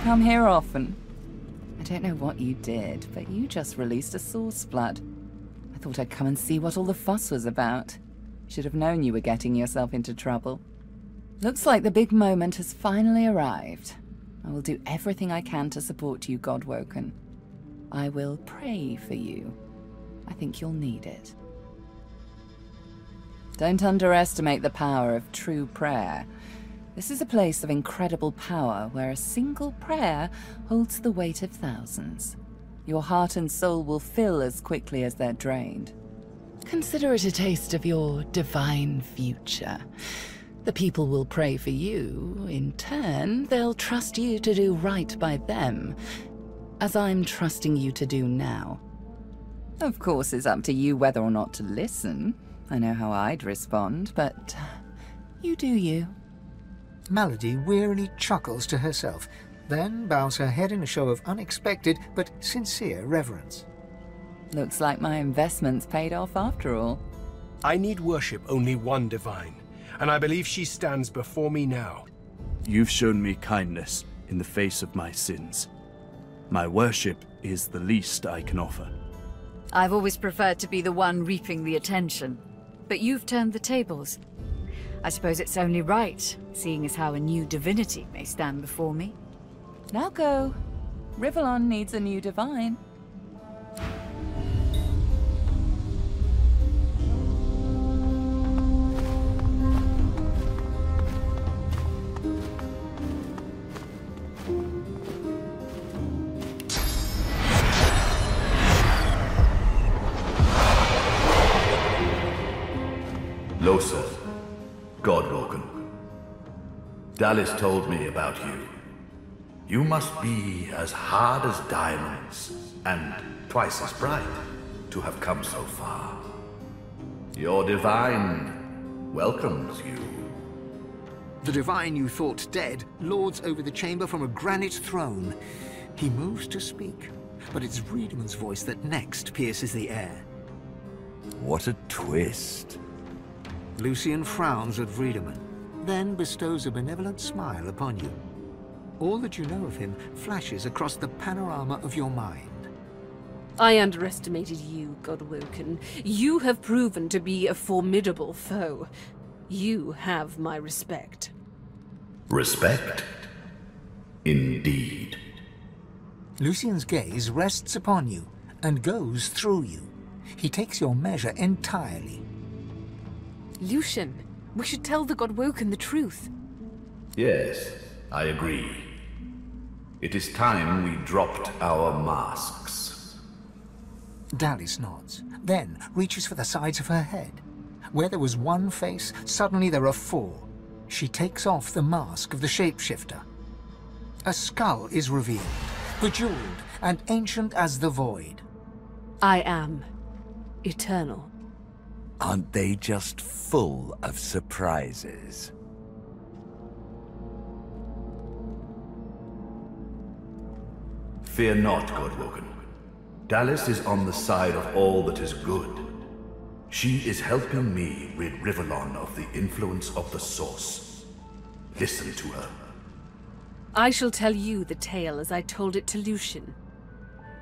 come here often? I don't know what you did, but you just released a source flood. I thought I'd come and see what all the fuss was about. Should have known you were getting yourself into trouble. Looks like the big moment has finally arrived. I will do everything I can to support you, Godwoken. I will pray for you. I think you'll need it. Don't underestimate the power of true prayer. This is a place of incredible power where a single prayer holds the weight of thousands. Your heart and soul will fill as quickly as they're drained. Consider it a taste of your divine future. The people will pray for you. In turn, they'll trust you to do right by them, as I'm trusting you to do now. Of course, it's up to you whether or not to listen. I know how I'd respond, but you do you. Malady wearily chuckles to herself, then bows her head in a show of unexpected but sincere reverence. Looks like my investment's paid off after all. I need worship only one divine, and I believe she stands before me now. You've shown me kindness in the face of my sins. My worship is the least I can offer. I've always preferred to be the one reaping the attention, but you've turned the tables. I suppose it's only right, seeing as how a new divinity may stand before me. Now go. Rivellon needs a new divine. Lohse, Godwoken. Dallis told me about you. You must be as hard as diamonds, and twice as bright, to have come so far. Your divine welcomes you. The divine you thought dead lords over the chamber from a granite throne. He moves to speak, but it's Wiedemann's voice that next pierces the air. What a twist. Lucian frowns at Wiedemann, then bestows a benevolent smile upon you. All that you know of him flashes across the panorama of your mind. I underestimated you, Godwoken. You have proven to be a formidable foe. You have my respect. Respect? Indeed. Lucian's gaze rests upon you and goes through you. He takes your measure entirely. Lucian, we should tell the Godwoken the truth. Yes, I agree. It is time we dropped our masks. Dallis nods, then reaches for the sides of her head. Where there was one face, suddenly there are four. She takes off the mask of the shapeshifter. A skull is revealed, bejeweled and ancient as the void. I am eternal. Aren't they just full of surprises? Fear not, Godwoken. Dallis is on the side of all that is good. She is helping me rid Rivellon of the influence of the Source. Listen to her. I shall tell you the tale as I told it to Lucian.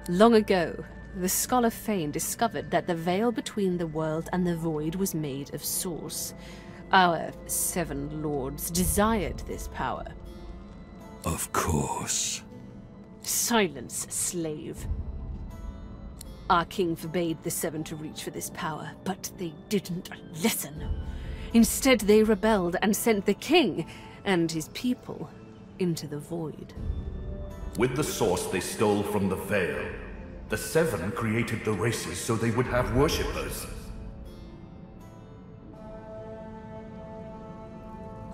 Long ago, the scholar Fane discovered that the veil between the world and the void was made of Source. Our 7 lords desired this power. Of course. Silence, slave. Our king forbade the 7 to reach for this power, but they didn't listen. Instead, they rebelled and sent the king and his people into the void. With the Source they stole from the veil. The 7 created the races so they would have worshippers.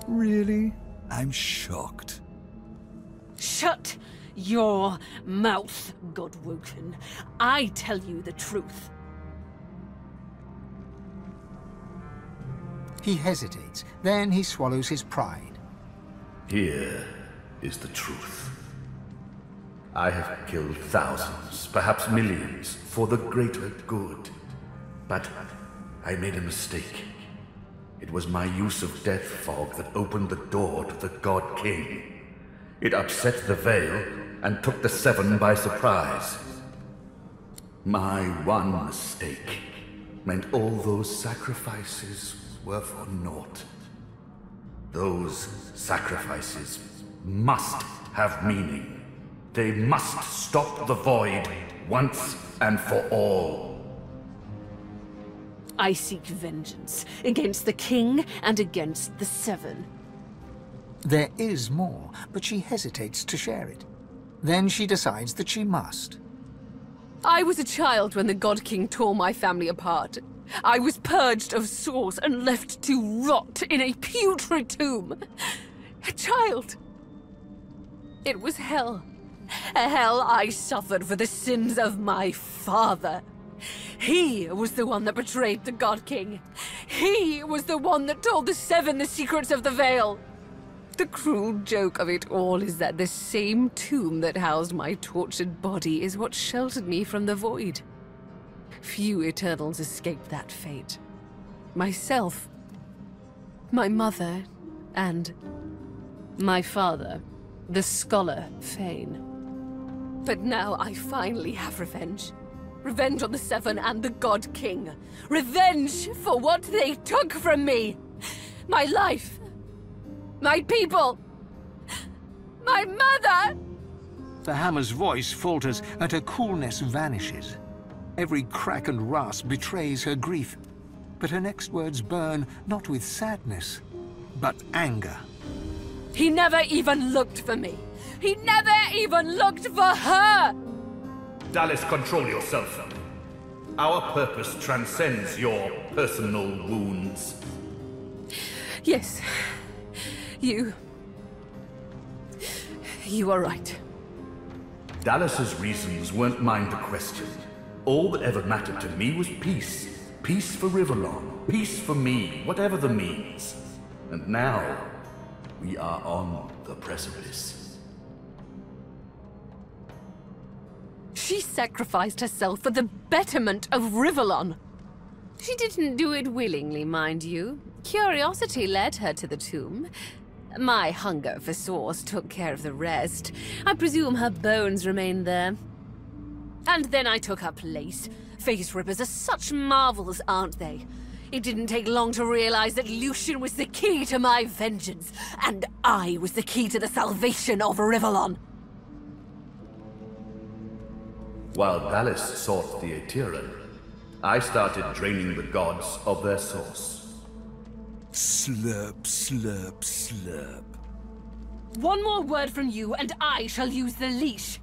Really? I'm shocked. Shut your mouth, Godwoken. I tell you the truth. He hesitates, then he swallows his pride. Here is the truth. I have killed thousands, perhaps millions, for the greater good. But I made a mistake. It was my use of death fog that opened the door to the God King. It upset the Veil and took the Seven by surprise. My one mistake meant all those sacrifices were for naught. Those sacrifices must have meaning. They must stop the Void once and for all. I seek vengeance against the King and against the Seven. There is more, but she hesitates to share it. Then she decides that she must. I was a child when the God King tore my family apart. I was purged of Source and left to rot in a putrid tomb. A child. It was hell. A hell I suffered for the sins of my father. He was the one that betrayed the God King. He was the one that told the Seven the secrets of the Veil. The cruel joke of it all is that the same tomb that housed my tortured body is what sheltered me from the Void. Few Eternals escaped that fate. Myself, my mother, and my father, the scholar Fane. But now I finally have revenge. Revenge on the Seven and the God King. Revenge for what they took from me. My life. My people. My mother. The hammer's voice falters and her coolness vanishes. Every crack and rasp betrays her grief. But her next words burn not with sadness, but anger. He never even looked for me. He never even looked for her! Dallis, control yourself. Our purpose transcends your personal wounds. Yes. You are right. Dallas's reasons weren't mine to question. All that ever mattered to me was peace. Peace for Rivellon. Peace for me, whatever the means. And now, we are on the precipice. She sacrificed herself for the betterment of Rivellon. She didn't do it willingly, mind you. Curiosity led her to the tomb. My hunger for Source took care of the rest. I presume her bones remained there. And then I took her place. Face rippers are such marvels, aren't they? It didn't take long to realize that Lucian was the key to my vengeance, and I was the key to the salvation of Rivellon. While Dallis sought the Aetherin, I started draining the gods of their source. Slurp, slurp, slurp. One more word from you, and I shall use the leash.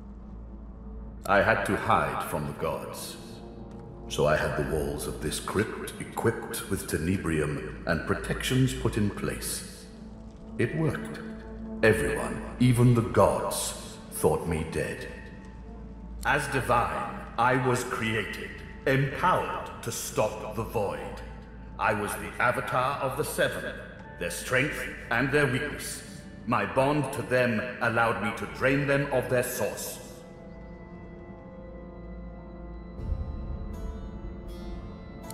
I had to hide from the gods. So I had the walls of this crypt equipped with tenebrium and protections put in place. It worked. Everyone, even the gods, thought me dead. As divine, I was created, empowered to stop the Void. I was the avatar of the Seven, their strength and their weakness. My bond to them allowed me to drain them of their source.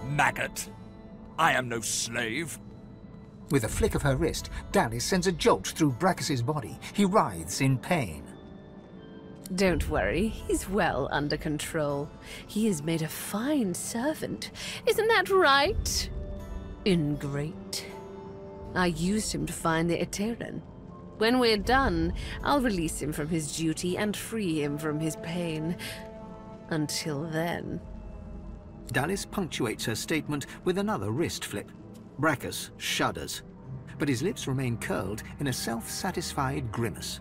Maggot! I am no slave. With a flick of her wrist, Dallis sends a jolt through Brachus's body. He writhes in pain. Don't worry, he's well under control. He has made a fine servant. Isn't that right? Ingrate. I used him to find the Aetherin. When we're done, I'll release him from his duty and free him from his pain. Until then... Dallis punctuates her statement with another wrist flip. Brachus shudders, but his lips remain curled in a self-satisfied grimace.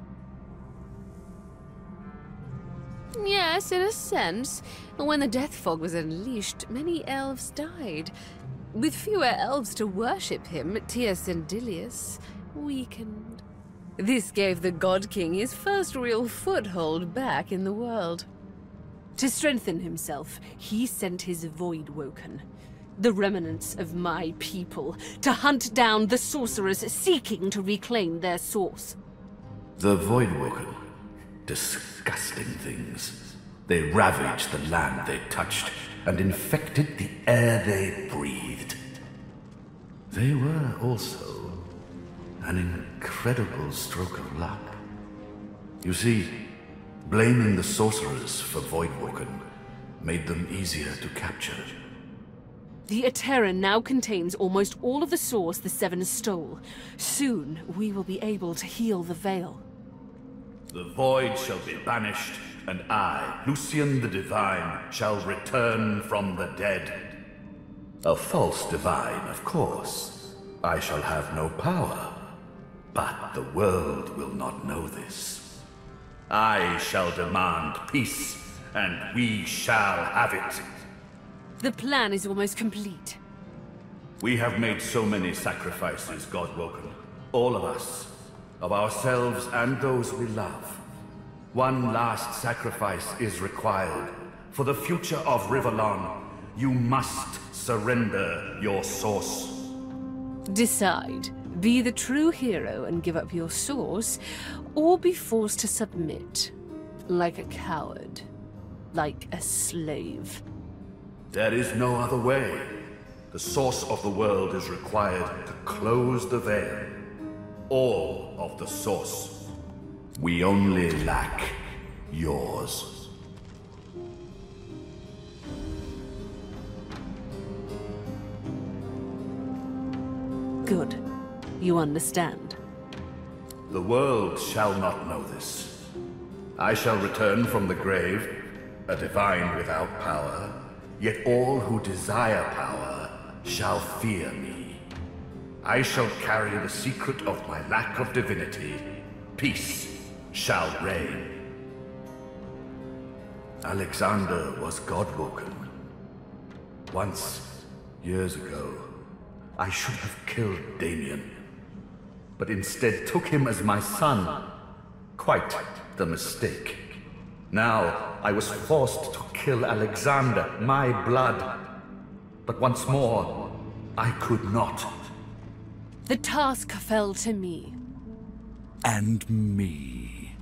Yes, in a sense. When the death fog was unleashed, many elves died. With fewer elves to worship him, Teosendilius weakened. This gave the God King his first real foothold back in the world. To strengthen himself, he sent his Voidwoken, the remnants of my people, to hunt down the sorcerers seeking to reclaim their source. The Voidwoken. Disgusting things. They ravaged the land they touched and infected the air they breathed. They were also an incredible stroke of luck. You see, blaming the sorcerers for Voidwalken made them easier to capture. The Eterran now contains almost all of the source the Seven stole. Soon, we will be able to heal the Veil. The void shall be banished, and I, Lucian the Divine, shall return from the dead. A false divine, of course. I shall have no power, but the world will not know this. I shall demand peace, and we shall have it. The plan is almost complete. We have made so many sacrifices, Godwoken. All of us. Of ourselves and those we love. One last sacrifice is required. For the future of Rivellon, you must surrender your source. Decide. Be the true hero and give up your source, or be forced to submit. Like a coward. Like a slave. There is no other way. The source of the world is required to close the veil. All of the source. We only lack yours. Good. You understand. The world shall not know this. I shall return from the grave, a divine without power, yet all who desire power shall fear me. I shall carry the secret of my lack of divinity. Peace shall reign. Alexander was Godwoken. Once, years ago, I should have killed Damien, but instead took him as my son. Quite the mistake. Now, I was forced to kill Alexander, my blood. But once more, I could not. The task fell to me. And me.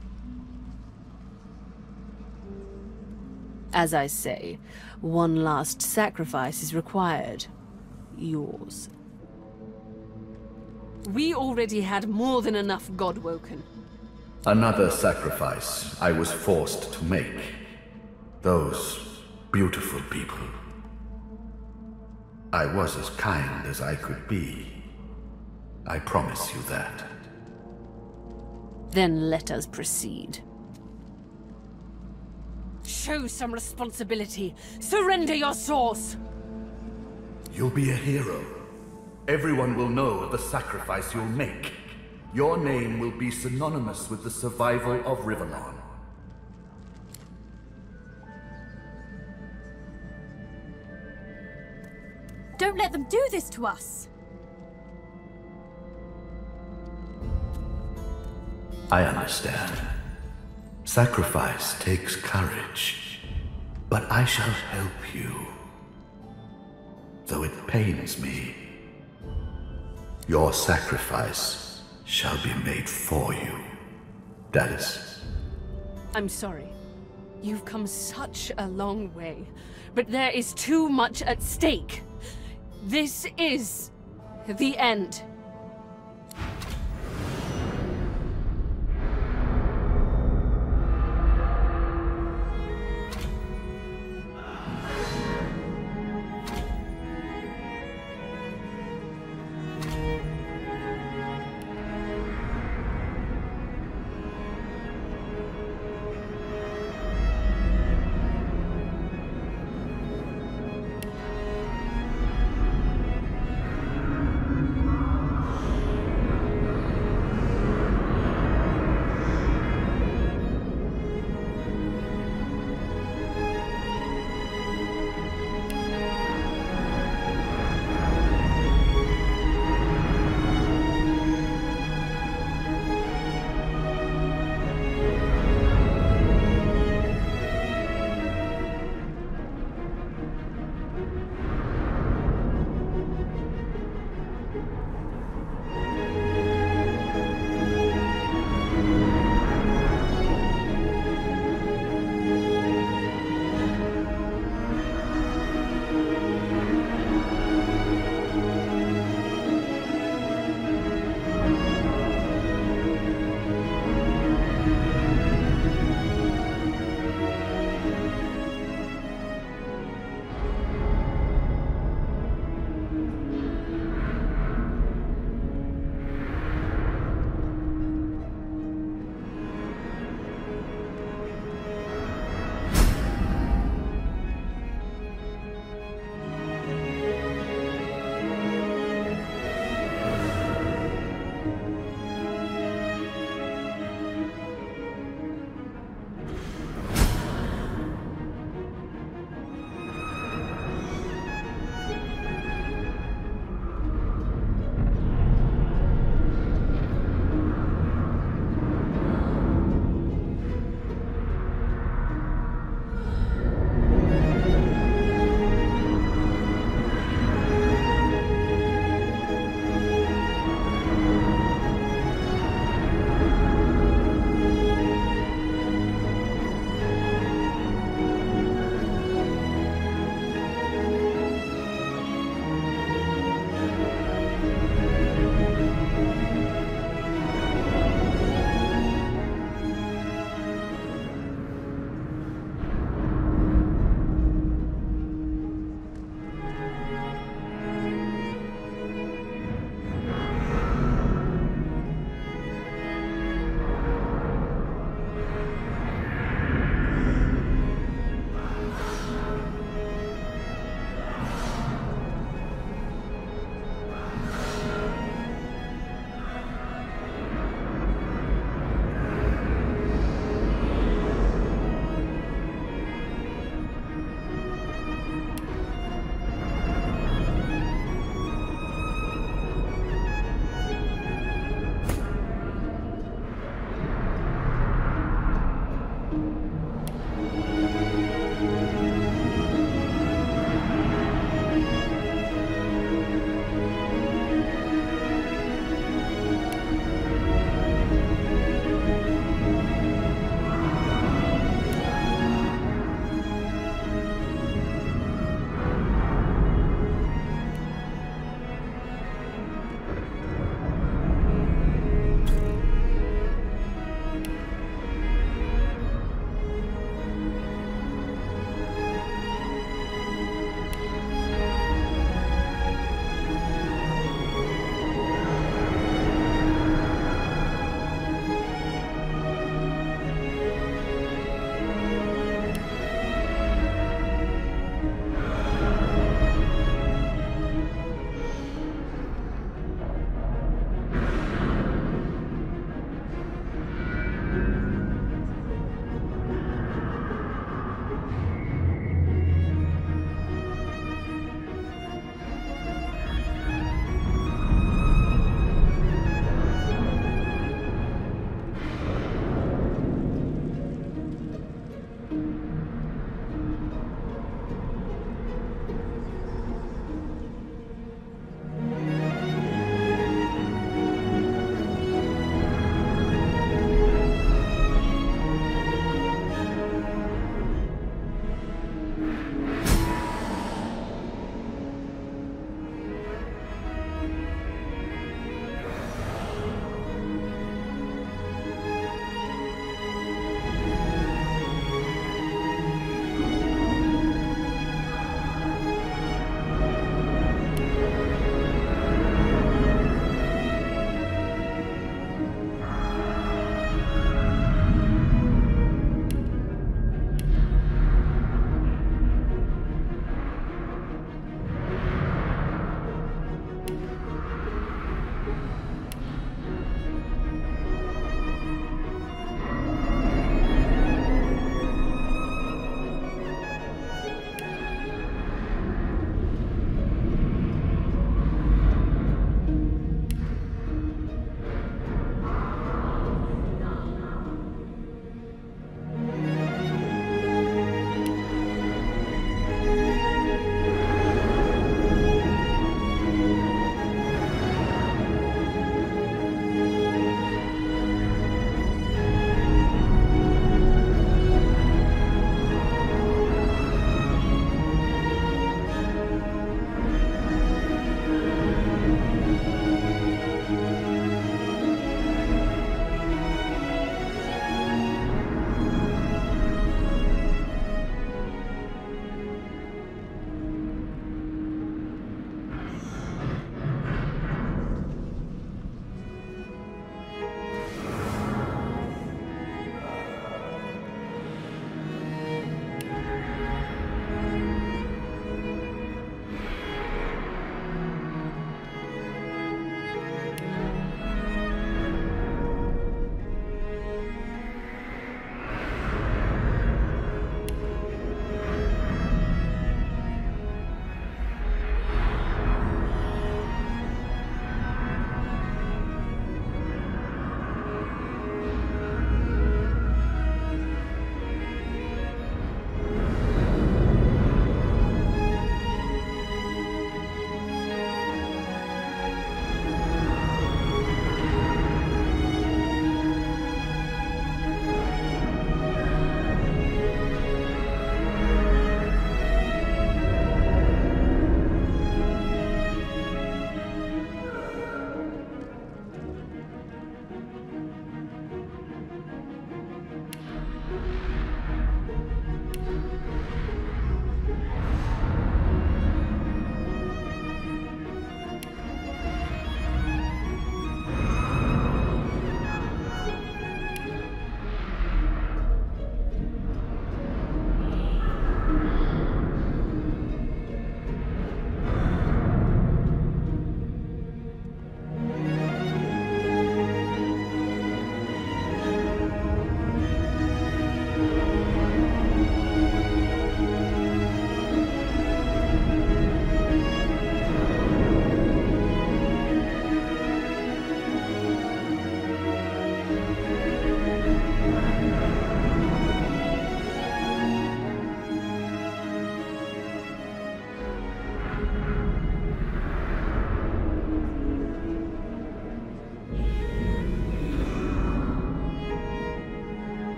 As I say, one last sacrifice is required. Yours. We already had more than enough Godwoken. Another sacrifice I was forced to make. Those beautiful people. I was as kind as I could be. I promise you that. Then let us proceed. Show some responsibility. Surrender your source! You'll be a hero. Everyone will know of the sacrifice you'll make. Your name will be synonymous with the survival of Rivellon. Don't let them do this to us! I understand. Sacrifice takes courage. But I shall help you. Though it pains me. Your sacrifice shall be made for you, Dallas. I'm sorry. You've come such a long way, but there is too much at stake. This is the end.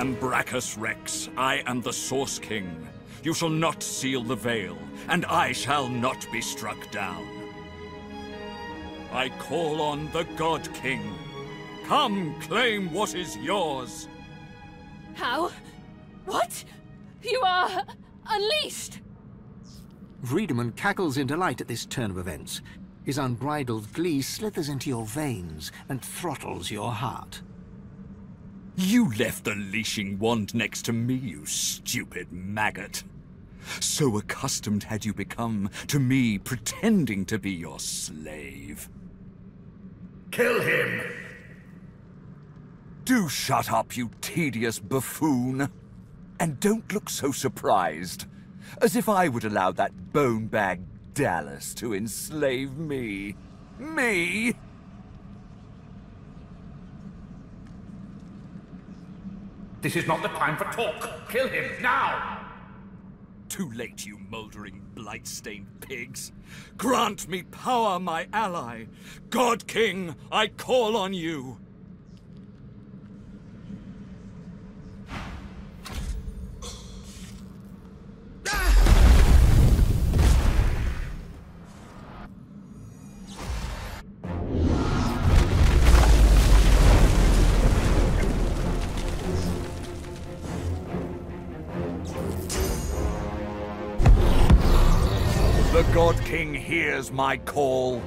am Brachus Rex. I am the Source King. You shall not seal the veil, and I shall not be struck down. I call on the God King. Come, claim what is yours. How? What? You are unleashed! Friedemann cackles in delight at this turn of events. His unbridled glee slithers into your veins and throttles your heart. You left the leashing wand next to me, you stupid maggot. So accustomed had you become to me pretending to be your slave. Kill him! Do shut up, you tedious buffoon. And don't look so surprised. As if I would allow that bone-bag Dallas to enslave me. Me? This is not the time for talk. Kill him, now! Too late, you mouldering, blight-stained pigs. Grant me power, my ally. God King, I call on you. The God King hears my call.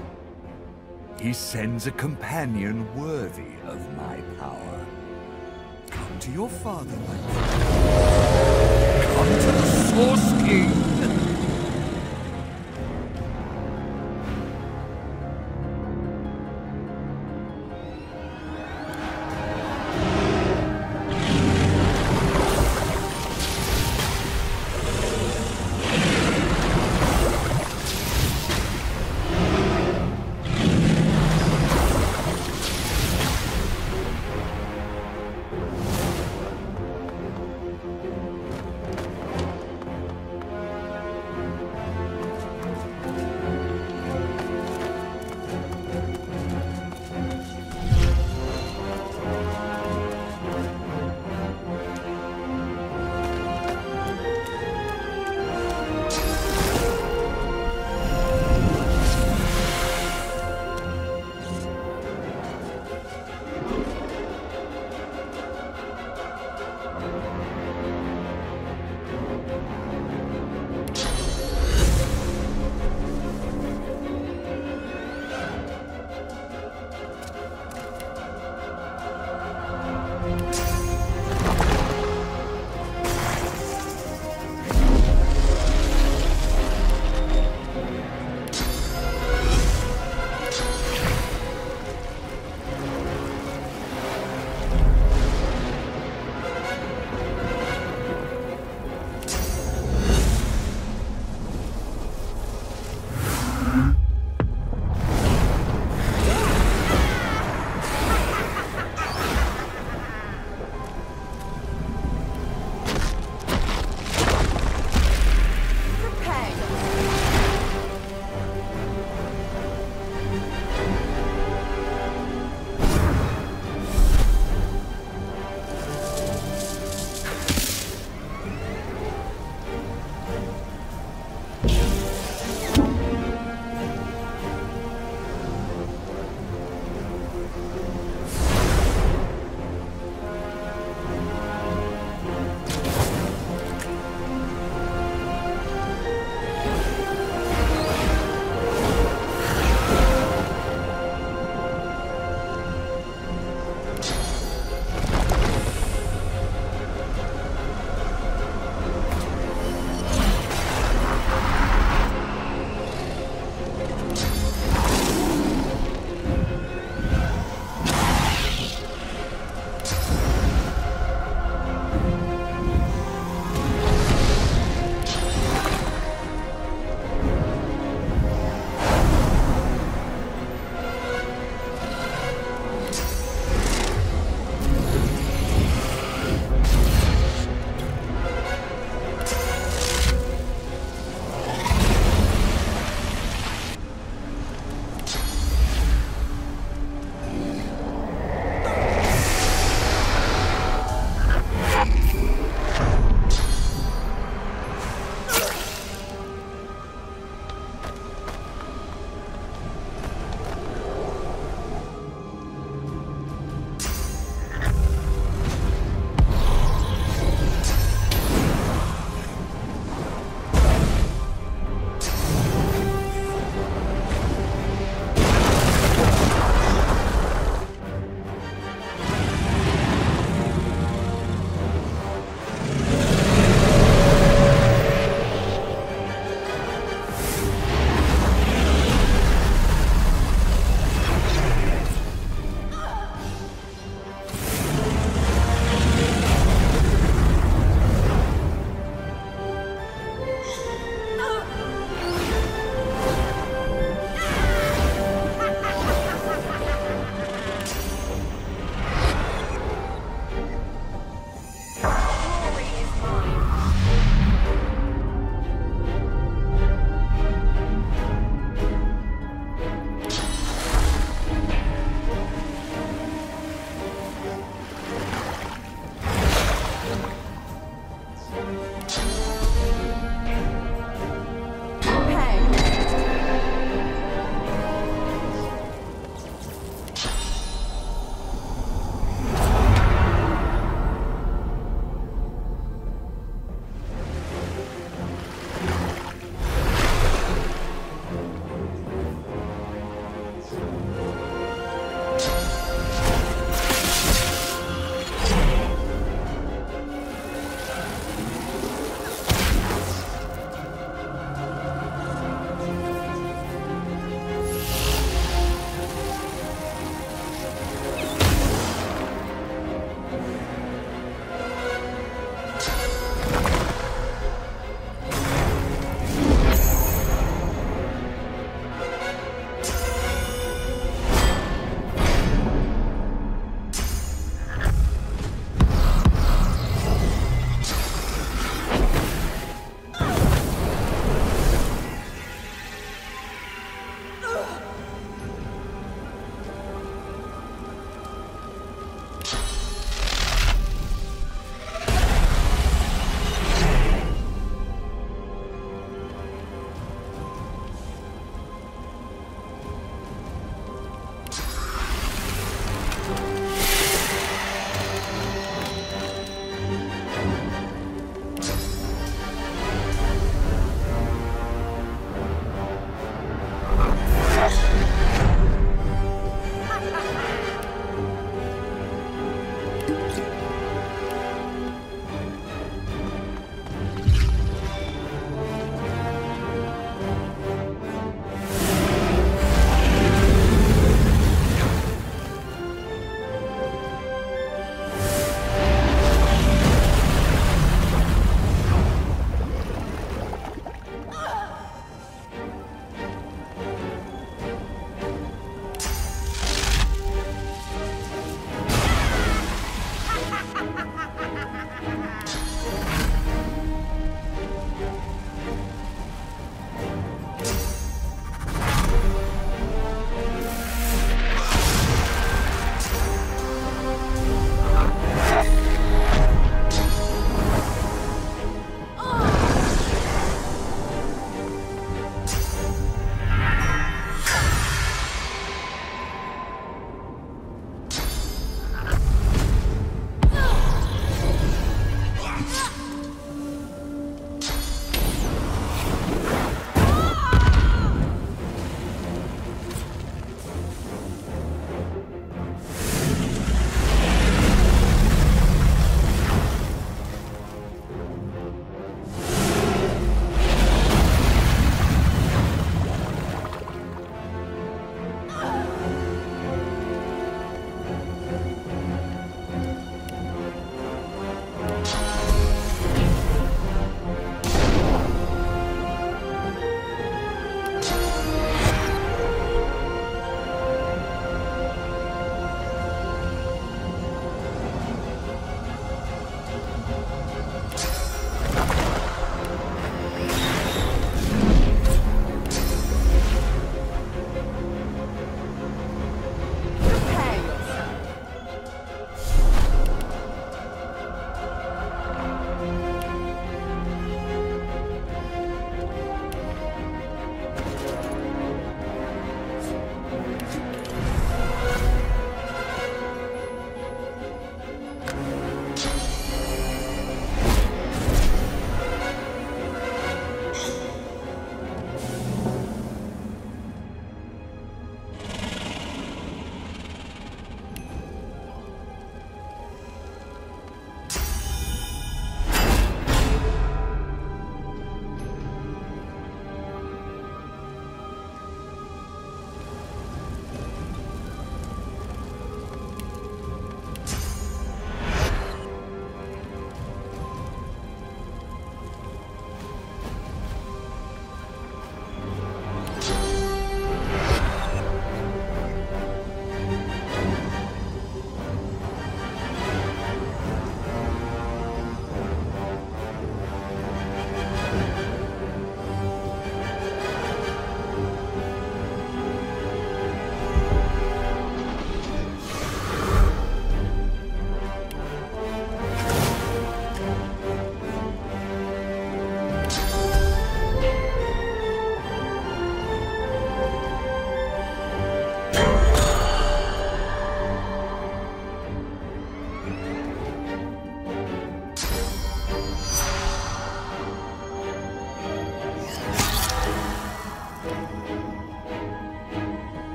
He sends a companion worthy of my power. Come to your father, my friend. Come to the Source King.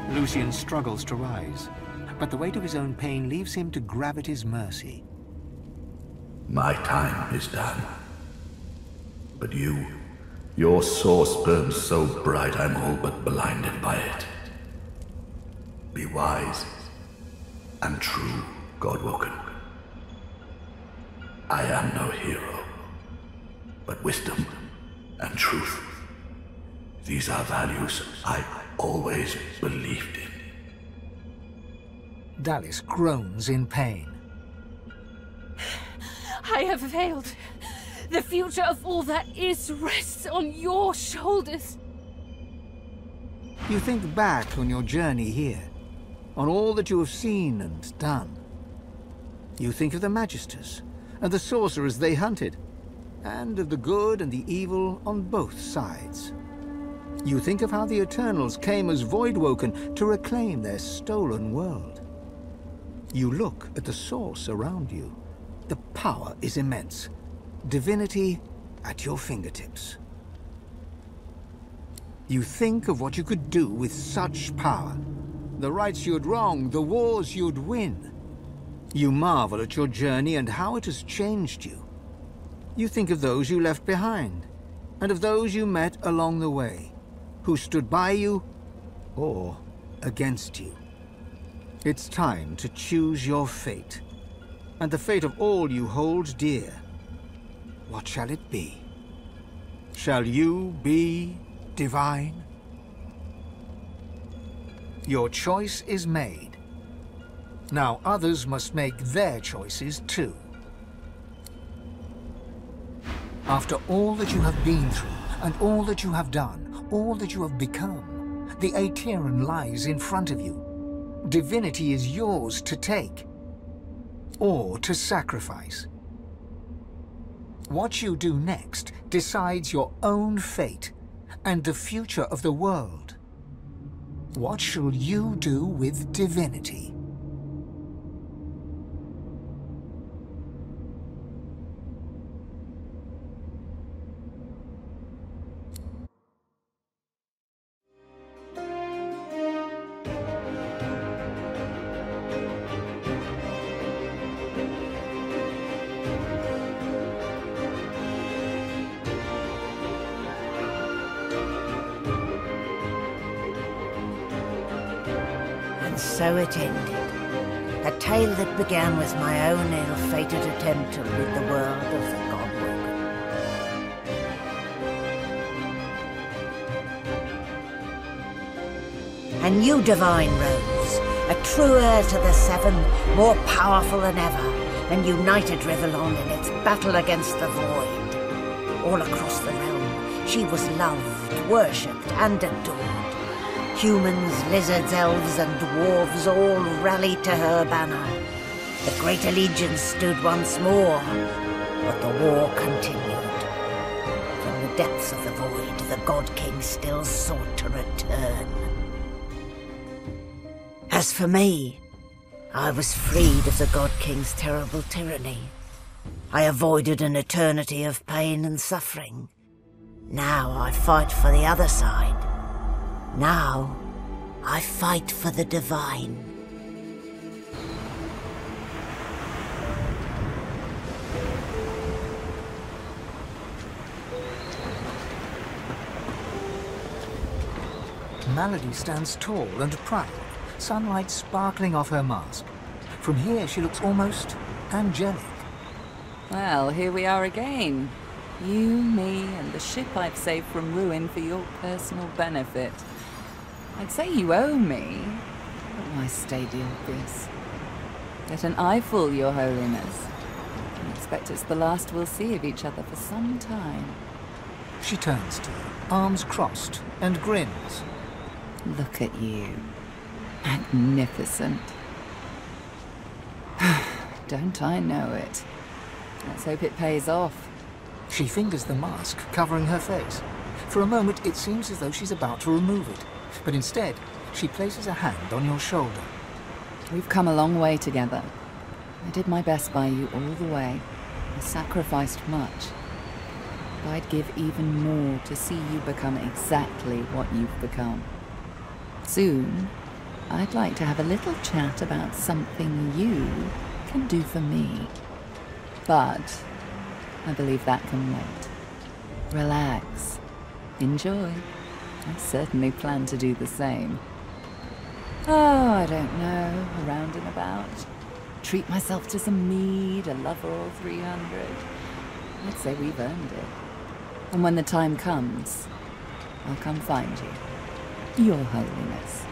Lucian struggles to rise, but the weight of his own pain leaves him to gravity's mercy. My time is done. But your source burns so bright I'm all but blinded by it. Be wise and true, Godwoken. I am no hero, but wisdom and truth. These are values I always believed in. Dallis groans in pain. I have failed. The future of all that is rests on your shoulders. You think back on your journey here, on all that you have seen and done. You think of the Magisters, and the sorcerers they hunted, and of the good and the evil on both sides. You think of how the Eternals came as Voidwoken to reclaim their stolen world. You look at the source around you. The power is immense. Divinity at your fingertips. You think of what you could do with such power. The rights you'd wrong, the wars you'd win. You marvel at your journey and how it has changed you. You think of those you left behind, and of those you met along the way, who stood by you or against you. It's time to choose your fate, and the fate of all you hold dear. What shall it be? Shall you be divine? Your choice is made. Now others must make their choices too. After all that you have been through, and all that you have done, all that you have become, the Aetheran lies in front of you. Divinity is yours to take, or to sacrifice. What you do next decides your own fate and the future of the world. What shall you do with divinity? So it ended. A tale that began with my own ill-fated attempt to rid the world of the Godwoken. A new divine rose, a true heir to the Seven, more powerful than ever, and united Rivellon in its battle against the Void. All across the realm, she was loved, worshipped, and adored. Humans, lizards, elves, and dwarves all rallied to her banner. The great allegiance stood once more, but the war continued. From the depths of the void, the God King still sought to return. As for me, I was freed of the God King's terrible tyranny. I avoided an eternity of pain and suffering. Now I fight for the other side. Now, I fight for the divine. Malady stands tall and proud, sunlight sparkling off her mask. From here, she looks almost angelic. Well, here we are again. You, me, and the ship I've saved from ruin for your personal benefit. I'd say you owe me, but why state the obvious? Let an eyeful, Your Holiness. I expect it's the last we'll see of each other for some time. She turns to you, arms crossed, and grins. Look at you. Magnificent. Don't I know it? Let's hope it pays off. She fingers the mask, covering her face. For a moment, it seems as though she's about to remove it. But instead, she places a hand on your shoulder. We've come a long way together. I did my best by you all the way. I sacrificed much. But I'd give even more to see you become exactly what you've become. Soon, I'd like to have a little chat about something you can do for me. But I believe that can wait. Relax. Enjoy. I certainly plan to do the same. Oh, I don't know, around and about. Treat myself to some mead, a Loverall 300. I'd say we've earned it. And when the time comes, I'll come find you, Your Holiness.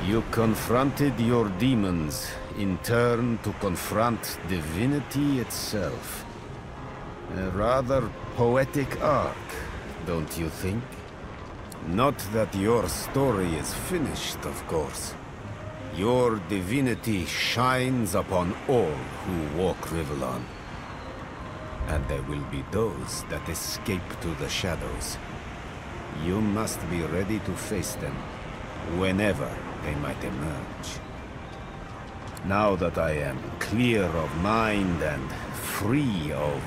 You confronted your demons, in turn to confront divinity itself. A rather poetic arc, don't you think? Not that your story is finished, of course. Your divinity shines upon all who walk Rivellon. And there will be those that escape to the shadows. You must be ready to face them, whenever they might emerge. Now that I am clear of mind and free of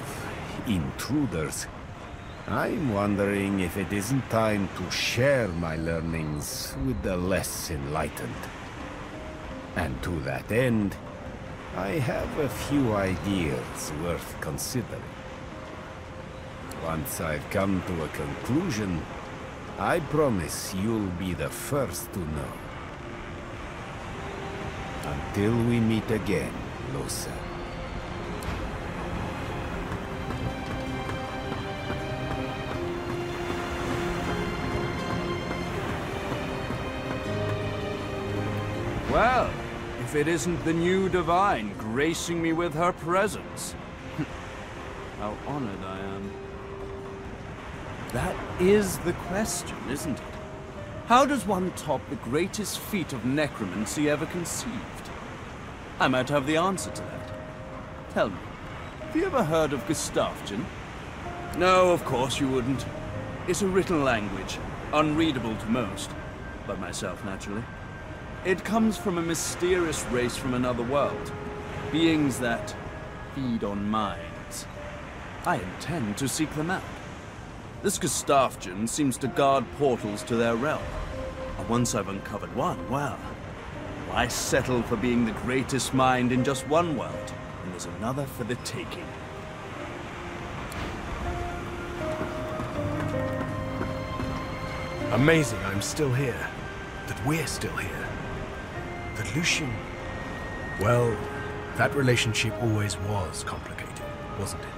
intruders, I'm wondering if it isn't time to share my learnings with the less enlightened. And to that end, I have a few ideas worth considering. Once I've come to a conclusion, I promise you'll be the first to know. Until we meet again, Lohse. Well, if it isn't the new Divine gracing me with her presence. How honored I am. That is the question, isn't it? How does one top the greatest feat of necromancy ever conceived? I might have the answer to that. Tell me, have you ever heard of Gustafsson? No, of course you wouldn't. It's a written language, unreadable to most, but myself naturally. It comes from a mysterious race from another world, beings that feed on minds. I intend to seek them out. This Gustafsson seems to guard portals to their realm. And once I've uncovered one, well, why settle for being the greatest mind in just one world, when there's another for the taking? Amazing I'm still here. That we're still here. That Lucian... Well, that relationship always was complicated, wasn't it?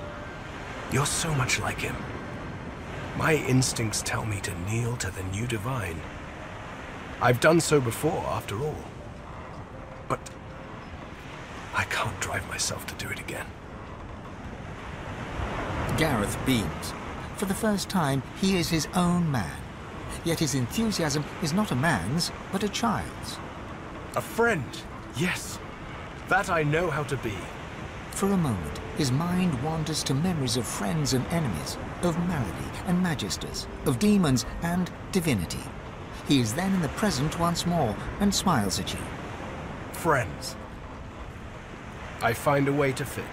You're so much like him. My instincts tell me to kneel to the new Divine. I've done so before, after all. But I can't drive myself to do it again. Gareth beams. For the first time, he is his own man. Yet his enthusiasm is not a man's, but a child's. A friend, yes. That I know how to be. For a moment, his mind wanders to memories of friends and enemies, of malady and magisters, of demons and divinity. He is then in the present once more, and smiles at you. Friends. I find a way to fit.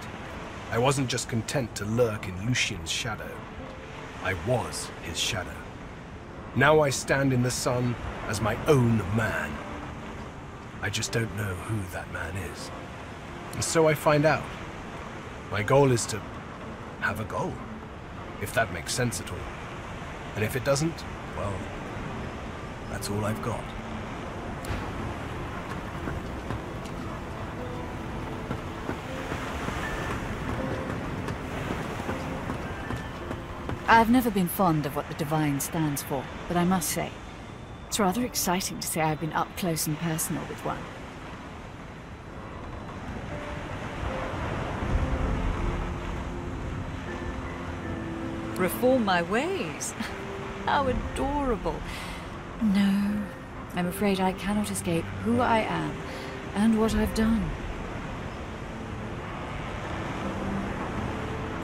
I wasn't just content to lurk in Lucian's shadow. I was his shadow. Now I stand in the sun as my own man. I just don't know who that man is. And so I find out. My goal is to have a goal, if that makes sense at all. And if it doesn't, well, that's all I've got. I've never been fond of what the Divine stands for, but I must say, it's rather exciting to say I've been up close and personal with one. Reform my ways? How adorable. No, I'm afraid I cannot escape who I am and what I've done.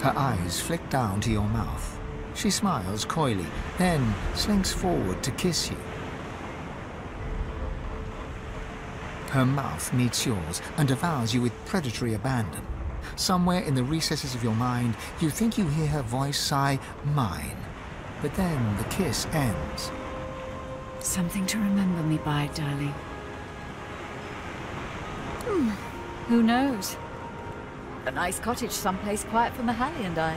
Her eyes flick down to your mouth. She smiles coyly, then slinks forward to kiss you. Her mouth meets yours and devours you with predatory abandon. Somewhere in the recesses of your mind, you think you hear her voice sigh, "Mine." But then the kiss ends. Something to remember me by, darling. Who knows? A nice cottage someplace quiet for Mahalia and I.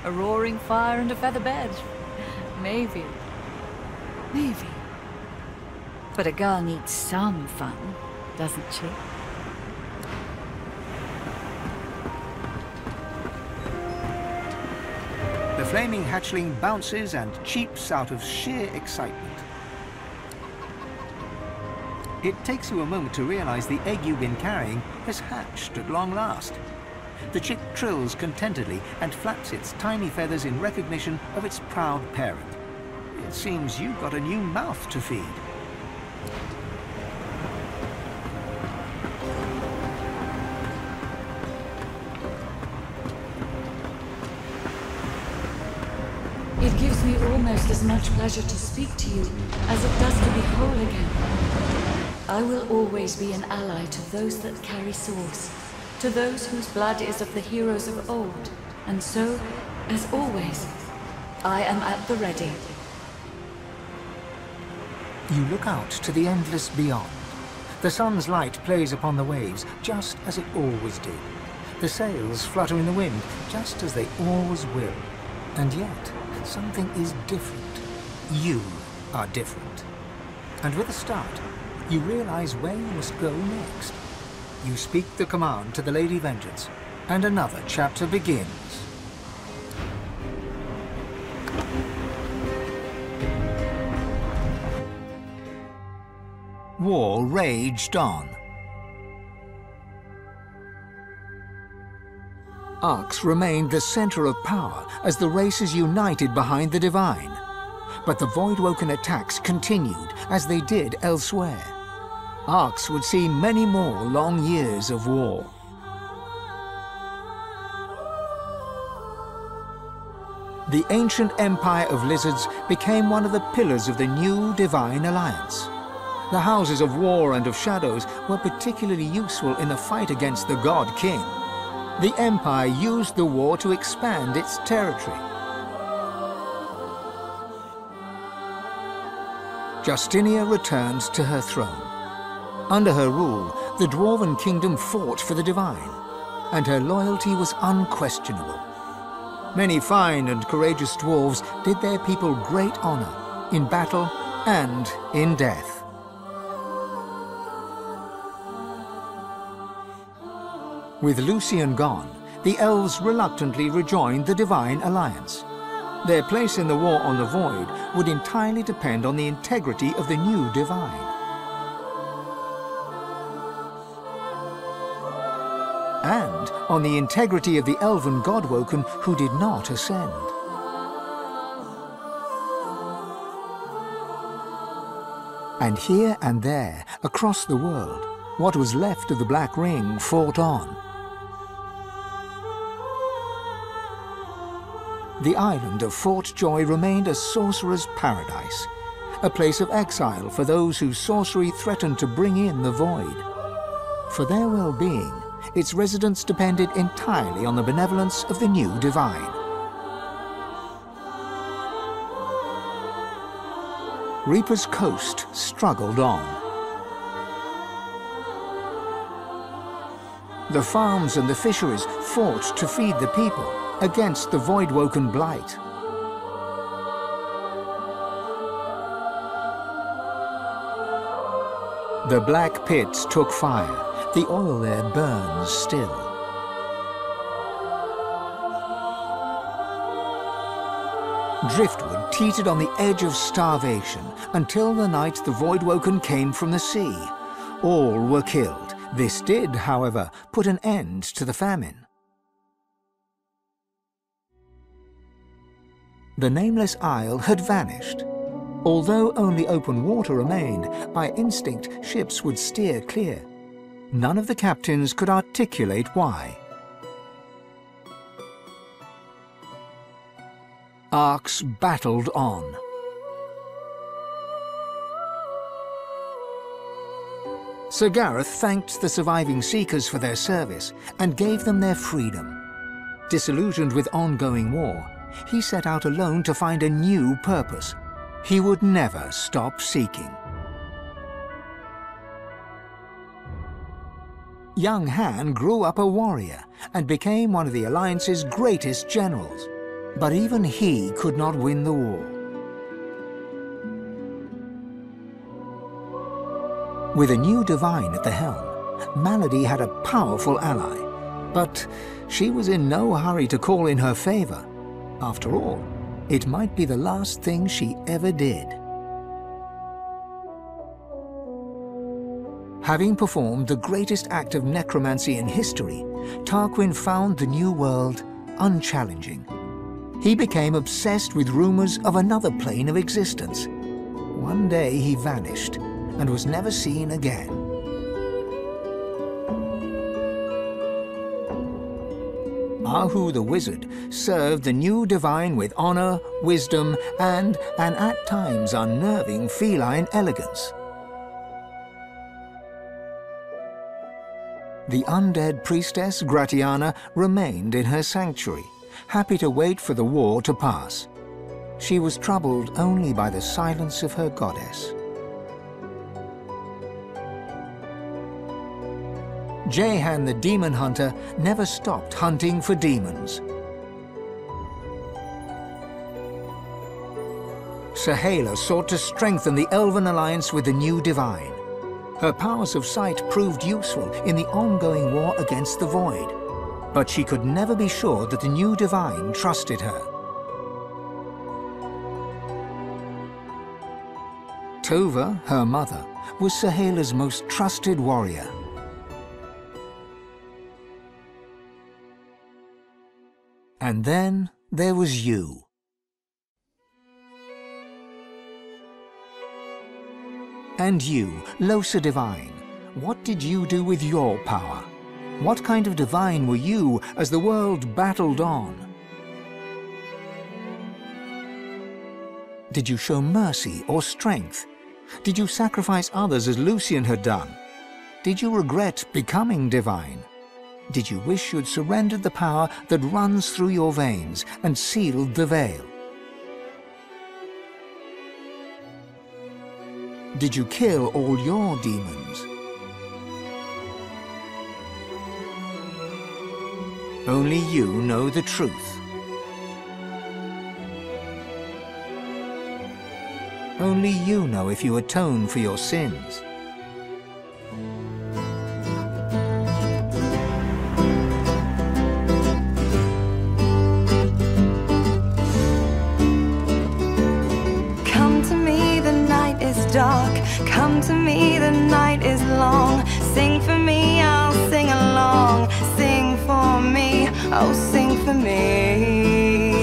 A roaring fire and a feather bed. Maybe. Maybe. But a girl needs some fun, doesn't she? The flaming hatchling bounces and cheeps out of sheer excitement. It takes you a moment to realize the egg you've been carrying has hatched at long last. The chick trills contentedly and flaps its tiny feathers in recognition of its proud parent. It seems you've got a new mouth to feed. It gives me almost as much pleasure to speak to you as it does to be whole again. I will always be an ally to those that carry swords, to those whose blood is of the heroes of old, and so, as always, I am at the ready. You look out to the endless beyond. The sun's light plays upon the waves, just as it always did. The sails flutter in the wind, just as they always will. And yet, something is different. You are different. And with a start, you realize where you must go next. You speak the command to the Lady Vengeance, and another chapter begins. War raged on. Arx remained the center of power as the races united behind the Divine. But the Voidwoken attacks continued as they did elsewhere. Arx would see many more long years of war. The ancient empire of lizards became one of the pillars of the new Divine Alliance. The houses of war and of shadows were particularly useful in the fight against the God King. The Empire used the war to expand its territory. Justinia returned to her throne. Under her rule, the Dwarven Kingdom fought for the Divine, and her loyalty was unquestionable. Many fine and courageous dwarves did their people great honor in battle and in death. With Lucian gone, the elves reluctantly rejoined the Divine Alliance. Their place in the war on the Void would entirely depend on the integrity of the new Divine. And on the integrity of the elven Godwoken who did not ascend. And here and there, across the world, what was left of the Black Ring fought on. The island of Fort Joy remained a sorcerer's paradise, a place of exile for those whose sorcery threatened to bring in the Void. For their well-being, its residents depended entirely on the benevolence of the new Divine. Reaper's Coast struggled on. The farms and the fisheries fought to feed the people against the Voidwoken blight. The black pits took fire. The oil there burns still. Driftwood teetered on the edge of starvation until the night the Voidwoken came from the sea. All were killed. This did, however, put an end to the famine. The nameless isle had vanished. Although only open water remained, by instinct ships would steer clear. None of the captains could articulate why. Arx battled on. Sir Gareth thanked the surviving Seekers for their service and gave them their freedom. Disillusioned with ongoing war, he set out alone to find a new purpose. He would never stop seeking. Young Han grew up a warrior and became one of the Alliance's greatest generals. But even he could not win the war. With a new divine at the helm, Malady had a powerful ally. But she was in no hurry to call in her favor. After all, it might be the last thing she ever did. Having performed the greatest act of necromancy in history, Tarquin found the new world unchallenging. He became obsessed with rumors of another plane of existence. One day he vanished and was never seen again. Ahu the wizard served the new divine with honor, wisdom, and an at times unnerving feline elegance. The undead priestess Gratiana remained in her sanctuary, happy to wait for the war to pass. She was troubled only by the silence of her goddess. Jehan the demon hunter never stopped hunting for demons. Sahala sought to strengthen the Elven alliance with the new divine. Her powers of sight proved useful in the ongoing war against the Void, but she could never be sure that the new divine trusted her. Tova, her mother, was Sahala's most trusted warrior. And then there was you. And you, Lohse Divine, what did you do with your power? What kind of divine were you as the world battled on? Did you show mercy or strength? Did you sacrifice others as Lucian had done? Did you regret becoming divine? Did you wish you'd surrendered the power that runs through your veins and sealed the veil? Did you kill all your demons? Only you know the truth. Only you know if you atone for your sins. Come to me, the night is dark. Come to me, the night is long. Sing for me, I'll sing along. Sing for me, oh sing for me.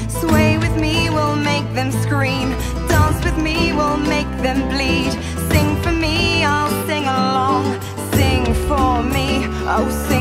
Sway with me, we'll make them scream. Dance with me, we'll make them bleed. Sing for me, I'll sing along. Sing for me, oh sing.